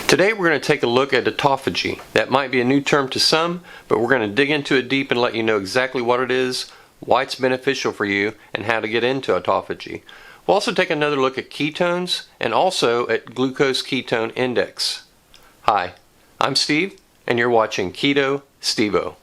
Today we're going to take a look at autophagy. That might be a new term to some, but we're going to dig into it deep and let you know exactly what it is, why it's beneficial for you, and how to get into autophagy. We'll also take another look at ketones and also at Glucose Ketone Index. Hi, I'm Steve, and you're watching Keto Steveo.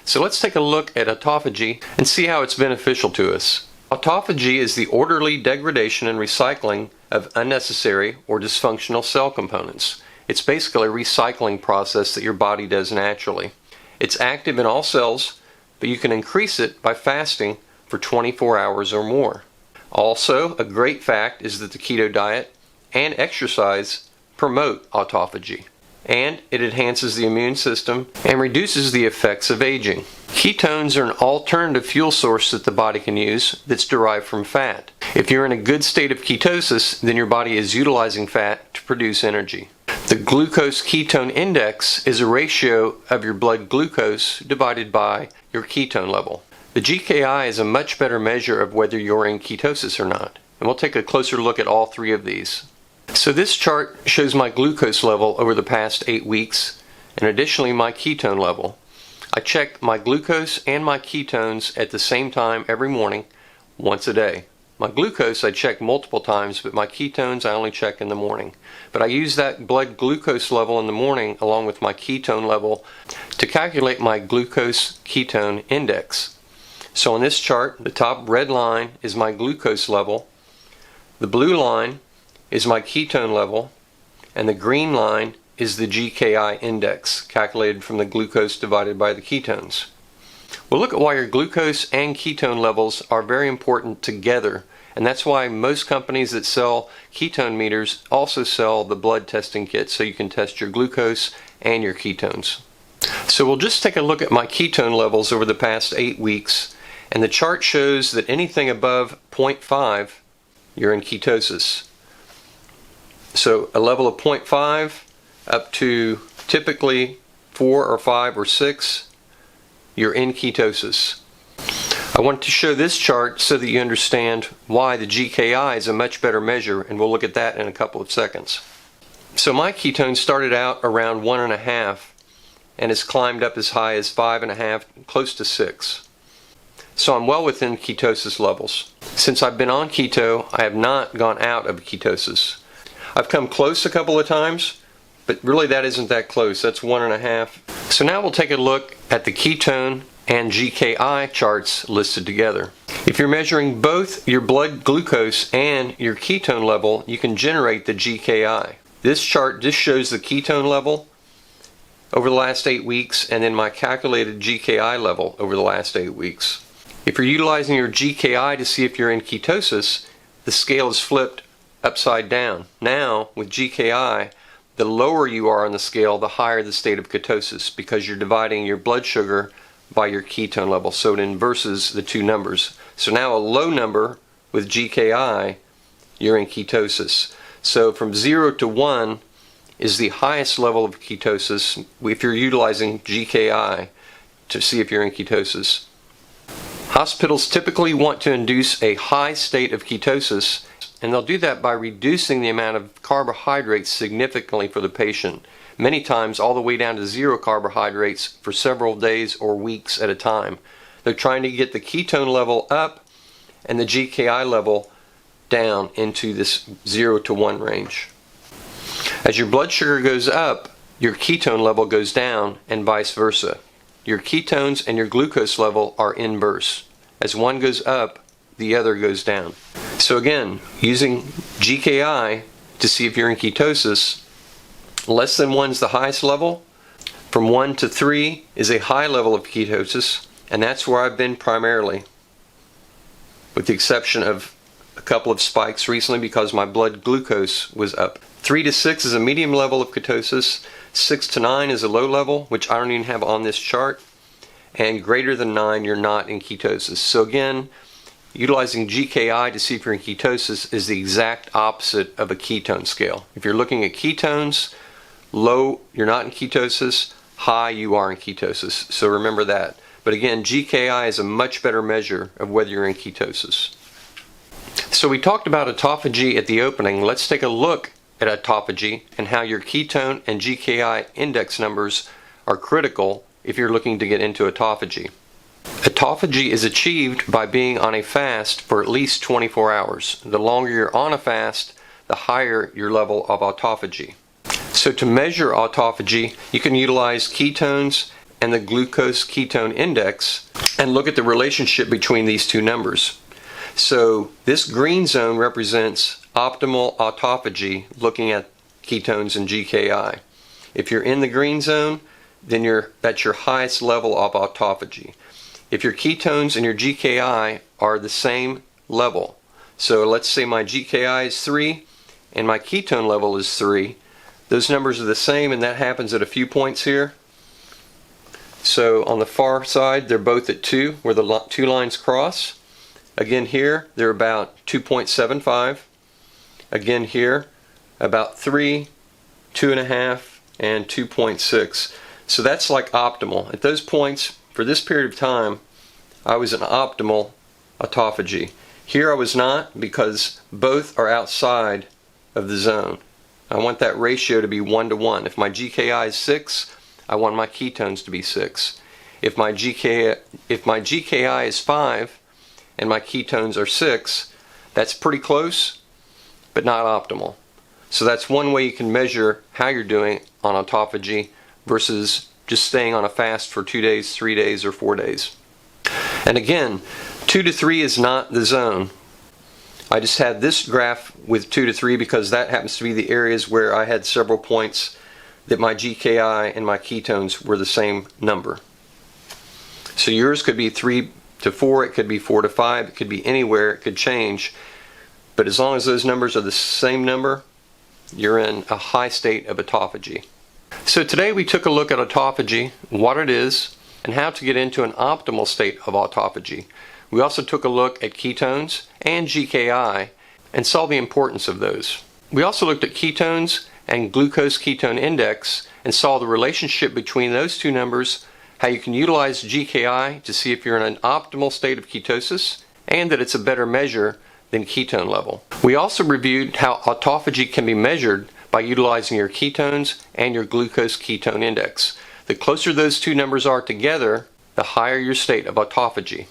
So let's take a look at autophagy and see how it's beneficial to us. Autophagy is the orderly degradation and recycling of unnecessary or dysfunctional cell components. It's basically a recycling process that your body does naturally. It's active in all cells, but you can increase it by fasting for 24 hours or more. Also, a great fact is that the keto diet and exercise promote autophagy, and it enhances the immune system and reduces the effects of aging. Ketones are an alternative fuel source that the body can use that's derived from fat. If you're in a good state of ketosis, then your body is utilizing fat to produce energy. The Glucose Ketone Index is a ratio of your blood glucose divided by your ketone level. The GKI is a much better measure of whether you're in ketosis or not, and we'll take a closer look at all three of these. So this chart shows my glucose level over the past 8 weeks, and additionally my ketone level. I check my glucose and my ketones at the same time every morning, once a day. My glucose I check multiple times, but my ketones I only check in the morning. But I use that blood glucose level in the morning along with my ketone level to calculate my Glucose Ketone Index. So on this chart, the top red line is my glucose level, the blue line is my ketone level, and the green line is the GKI index, calculated from the glucose divided by the ketones. We'll look at why your glucose and ketone levels are very important together, and that's why most companies that sell ketone meters also sell the blood testing kit, so you can test your glucose and your ketones. So we'll just take a look at my ketone levels over the past 8 weeks, and the chart shows that anything above 0.5, you're in ketosis. So a level of 0.5 up to typically 4 or 5 or 6, you're in ketosis. I want to show this chart so that you understand why the GKI is a much better measure, and we'll look at that in a couple of seconds. So my ketones started out around 1.5 and has climbed up as high as 5.5, close to 6. So I'm well within ketosis levels. Since I've been on keto, I have not gone out of ketosis. I've come close a couple of times, but really that isn't that close. That's 1.5. So now we'll take a look at the ketone and GKI charts listed together. If you're measuring both your blood glucose and your ketone level, you can generate the GKI. This chart just shows the ketone level over the last 8 weeks and then my calculated GKI level over the last 8 weeks. If you're utilizing your GKI to see if you're in ketosis, the scale is flipped upside down. Now, with GKI, the lower you are on the scale, the higher the state of ketosis, because you're dividing your blood sugar by your ketone level, so it inverses the two numbers. So now a low number with GKI, you're in ketosis. So from 0 to 1 is the highest level of ketosis if you're utilizing GKI to see if you're in ketosis. Hospitals typically want to induce a high state of ketosis, and they'll do that by reducing the amount of carbohydrates significantly for the patient, many times all the way down to 0 carbohydrates for several days or weeks at a time. They're trying to get the ketone level up and the GKI level down into this 0 to 1 range. As your blood sugar goes up, your ketone level goes down, and vice versa. Your ketones and your glucose level are inverse. As one goes up, the other goes down. So again, using GKI to see if you're in ketosis, less than 1 is the highest level. From 1 to 3 is a high level of ketosis, and that's where I've been primarily, with the exception of a couple of spikes recently because my blood glucose was up. 3 to 6 is a medium level of ketosis. 6 to 9 is a low level, which I don't even have on this chart. And greater than 9, you're not in ketosis. So again, utilizing GKI to see if you're in ketosis is the exact opposite of a ketone scale. If you're looking at ketones, low, you're not in ketosis. high you are in ketosis. So remember that. But again, GKI is a much better measure of whether you're in ketosis. So we talked about autophagy at the opening. Let's take a look at autophagy and how your ketone and GKI index numbers are critical if you're looking to get into autophagy. Autophagy is achieved by being on a fast for at least 24 hours. The longer you're on a fast, the higher your level of autophagy. So to measure autophagy, you can utilize ketones and the Glucose Ketone Index and look at the relationship between these two numbers. So this green zone represents optimal autophagy looking at ketones and GKI. If you're in the green zone, then that's your highest level of autophagy. If your ketones and your GKI are the same level, so let's say my GKI is 3 and my ketone level is 3, those numbers are the same, and that happens at a few points here. So on the far side, they're both at 2, where the two lines cross. Again here, they're about 2.75. Again here, about 3, 2.5, and 2.6. So that's like optimal. At those points, for this period of time, I was in optimal autophagy. Here I was not, because both are outside of the zone. I want that ratio to be 1:1. If my GKI is 6, I want my ketones to be 6. If my GKI is 5 and my ketones are 6, that's pretty close, but not optimal. So that's one way you can measure how you're doing on autophagy versus just staying on a fast for 2 days, 3 days, or 4 days. And again, 2 to 3 is not the zone. I just had this graph with 2 to 3 because that happens to be the areas where I had several points that my GKI and my ketones were the same number. So yours could be 3 to 4, it could be 4 to 5, it could be anywhere, it could change. But as long as those numbers are the same number, you're in a high state of autophagy. So today we took a look at autophagy, what it is, and how to get into an optimal state of autophagy. We also took a look at ketones and GKI and saw the importance of those. We also looked at ketones and Glucose Ketone Index and saw the relationship between those two numbers, how you can utilize GKI to see if you're in an optimal state of ketosis, and that it's a better measure than ketone level. We also reviewed how autophagy can be measured by utilizing your ketones and your Glucose Ketone Index. The closer those two numbers are together, the higher your state of autophagy.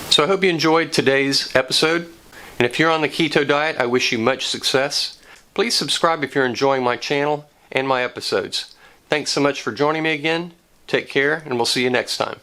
So I hope you enjoyed today's episode, and if you're on the keto diet, I wish you much success. Please subscribe if you're enjoying my channel and my episodes. Thanks so much for joining me again. Take care, and we'll see you next time.